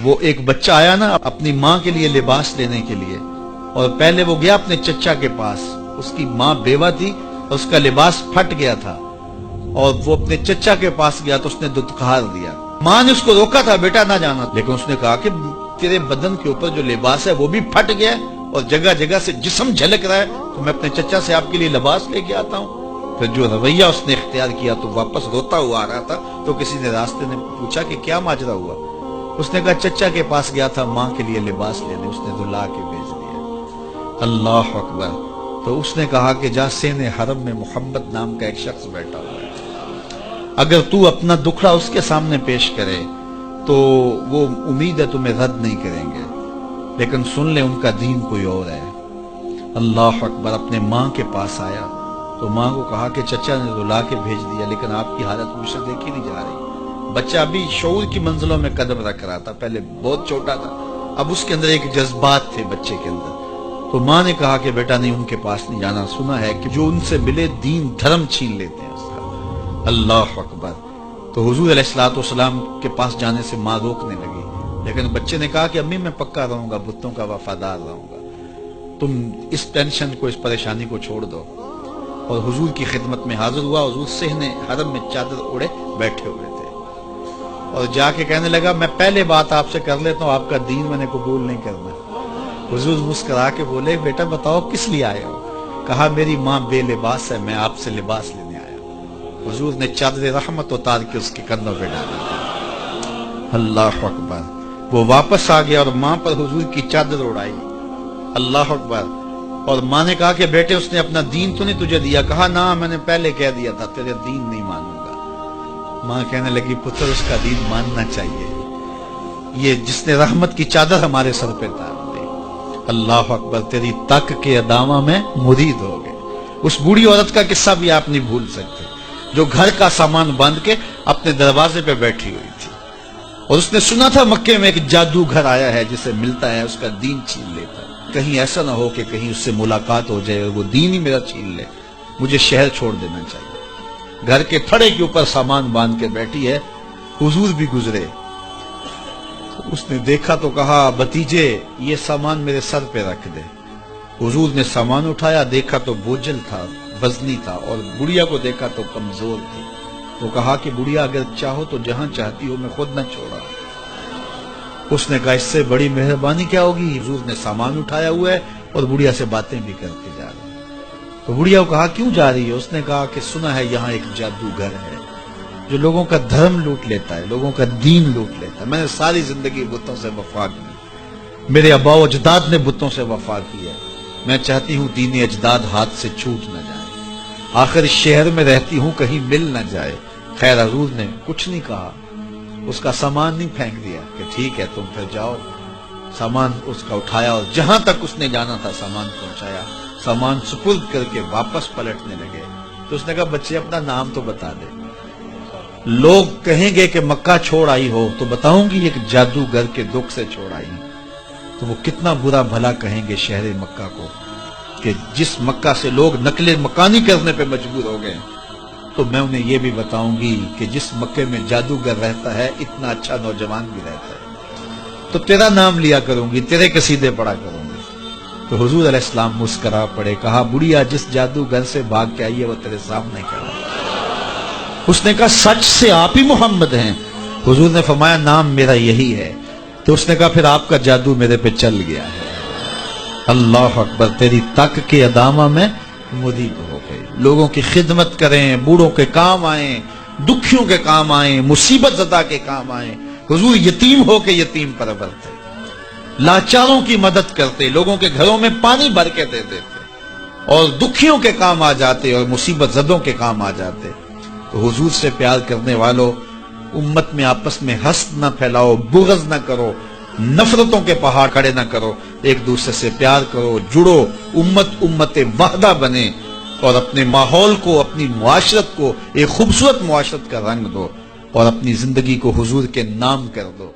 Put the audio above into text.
وہ ایک بچہ آیا نا اپنی ماں کے لیے لباس لینے کے لیے، اور پہلے وہ گیا اپنے چچا کے پاس، اس کی ماں بیوہ تھی اور اس کا لباس پھٹ گیا تھا، اور وہ اپنے چچا کے پاس گیا تو اس نے دتکار دیا۔ ماں نے اس کو روکا تھا بیٹا نہ جانا، لیکن اس نے کہا کہ تیرے بدن کے اوپر جو لباس ہے وہ بھی پھٹ گیا اور جگہ جگہ سے جسم جھلک رہا ہے، تو میں اپنے چچا سے آپ کے لیے لباس لے کے آتا ہوں۔ پھر جو رویہ اس نے اختیار کیا تو واپس روتا ہوا آ رہا تھا، تو کسی نے راستے نے پوچھا کہ کیا ماجرا ہوا؟ اس نے کہا چچا کے پاس گیا تھا ماں کے لیے لباس لینے، اس نے دلا کے بھیج دیا۔ اللہ اکبر۔ تو اس نے کہا کہ جا سینے حرم میں محمد نام کا ایک شخص بیٹھا ہوا ہے، اگر تو اپنا دکھڑا اس کے سامنے پیش کرے تو وہ امید ہے تمہیں رد نہیں کریں گے، لیکن سن لے ان کا دین کوئی اور ہے۔ اللہ اکبر۔ اپنے ماں کے پاس آیا تو ماں کو کہا کہ چچا نے رلا کے بھیج دیا، لیکن آپ کی حالت مجھ سے دیکھی نہیں جا رہی۔ بچہ ابھی شعور کی منزلوں میں قدم رکھ رہا تھا، پہلے بہت چھوٹا تھا، اب اس کے اندر ایک جذبات تھے بچے کے اندر۔ تو ماں نے کہا کہ بیٹا نہیں، ان کے پاس نہیں جانا، سنا ہے کہ جو ان سے ملے دین دھرم چھین لیتے ہیں اس کا۔ اللہ اکبر۔ تو حضور علیہ الصلوۃ والسلام کے پاس جانے سے ماں روکنے لگی، لیکن بچے نے کہا کہ امی میں پکا رہوں گا، بتوں کا وفادار رہوں گا، تم اس ٹینشن کو، اس پریشانی کو چھوڑ دو۔ اور حضور کی خدمت میں حاضر ہوا۔ حضور صحن حرم میں چادر اوڑے بیٹھے ہوئے تھے، اور جا کے کہنے لگا میں پہلے بات آپ سے کر لیتا ہوں، آپ کا دین میں نے قبول نہیں کرنا۔ حضور مسکرا کے بولے بیٹا بتاؤ کس لیے آئے ہو؟ کہا میری ماں بے لباس ہے، میں آپ سے لباس لینے آیا ہوں۔ حضور نے چادر رحمت اتار کے اس کے کندھوں پہ ڈالا۔ اللہ اکبر۔ وہ واپس آ گیا اور ماں پر حضور کی چادر اڑائی۔ اللہ اکبر۔ اور ماں نے کہا کہ بیٹے اس نے اپنا دین تو نہیں تجھے دیا؟ کہا نہ، میں نے پہلے کہہ دیا تھا تیرے دین نہیں مانوں گا۔ ماں کہنے لگی پتر اس کا دین ماننا چاہیے، یہ جس نے رحمت کی چادر ہمارے سر پہ ڈال دی۔ اللہ اکبر۔ تیری تک کے ادامہ میں مرید ہو گئے۔ اس بوڑھی عورت کا قصہ بھی آپ نہیں بھول سکتے، جو گھر کا سامان باندھ کے اپنے دروازے پہ بیٹھی ہوئی تھی، اور اس نے سنا تھا مکے میں ایک جادوگر آیا ہے جسے ملتا ہے اس کا دین چھین لیتا ہے، کہیں ایسا نہ ہو کہ کہیں اس سے ملاقات ہو جائے اور وہ دین ہی میرا چھین لے، مجھے شہر چھوڑ دینا چاہیے۔ گھر کے تھڑے کے اوپر سامان باندھ کے بیٹھی ہے۔ حضور بھی گزرے، اس نے دیکھا تو کہا بھتیجے یہ سامان میرے سر پہ رکھ دے۔ حضور نے سامان اٹھایا، دیکھا تو بوجھل تھا، وزنی تھا، اور بڑھیا کو دیکھا تو کمزور تھی۔ وہ کہا کہ بڑھیا اگر چاہو تو جہاں چاہتی ہو میں خود نہ چھوڑا۔ اس نے کہا اس سے بڑی مہربانی کیا ہوگی؟ حضور نے سامان اٹھایا ہوا ہے اور بڑھیا سے باتیں بھی کرتے جا رہے ہیں۔ تو بڑھیا کو کہا کیوں جا رہی ہے؟ اس نے کہا کہ سنا ہے یہاں ایک جادوگر ہے جو لوگوں کا دھرم لوٹ لیتا ہے، لوگوں کا دین لوٹ لیتا ہے۔ میں نے ساری زندگی بتوں سے وفا کی، میرے آباء و اجداد نے بتوں سے وفا کی ہے، میں چاہتی ہوں دین اجداد ہاتھ سے چھوٹ نہ جائے، آخر اس شہر میں رہتی ہوں کہیں مل نہ جائے۔ خیر حضور نے کچھ نہیں کہا، اس کا سامان نہیں پھینک دیا کہ ٹھیک ہے تم پھر جاؤ۔ سامان اس کا اٹھایا اور جہاں تک اس نے جانا تھا سامان پہنچایا، سامان سپرد کر کے واپس پلٹنے لگے۔ تو اس نے کہا بچے اپنا نام تو بتا دے، لوگ کہیں گے کہ مکہ چھوڑ آئی ہو تو بتاؤں گی ایک جادوگر کے دکھ سے چھوڑ آئی، تو وہ کتنا برا بھلا کہیں گے شہر مکہ کو کہ جس مکہ سے لوگ نقل مکانی کرنے پہ مجبور ہو گئے۔ تو میں انہیں یہ بھی بتاؤں گی کہ جس مکے میں جادوگر رہتا ہے اتنا اچھا نوجوان بھی رہتا ہے، تو تیرا نام لیا کروں گی، تیرے قصیدے پڑھا کروں گی۔ تو حضور علیہ السلام مسکرا پڑے، کہا بڑھیا جس جادوگر سے بھاگ کے آئی ہے وہ تیرے سامنے کھڑا ہے۔ اس نے کہا سچ سے آپ ہی محمد ہیں؟ حضور نے فرمایا نام میرا یہی ہے۔ تو اس نے کہا پھر آپ کا جادو میرے پہ چل گیا ہے۔ اللہ اکبر۔ تیری تک کے ادامہ میں مرید ہو گئے، لوگوں کی خدمت کریں، بوڑھوں کے کام آئیں، دکھیوں کے کام آئیں، مصیبت زدہ کے کام آئیں۔ حضور یتیم ہو کے یتیم پرور تھے، لاچاروں کی مدد کرتے، لوگوں کے گھروں میں پانی بھر کے دے دیتے، اور دکھیوں کے کام آ جاتے اور مصیبت زدوں کے کام آ جاتے۔ تو حضور سے پیار کرنے والوں، امت میں آپس میں حسد نہ پھیلاؤ، بغض نہ کرو، نفرتوں کے پہاڑ کھڑے نہ کرو، ایک دوسرے سے پیار کرو، جڑو، امت وحدہ بنے، اور اپنے ماحول کو، اپنی معاشرت کو ایک خوبصورت معاشرت کا رنگ دو، اور اپنی زندگی کو حضور کے نام کر دو۔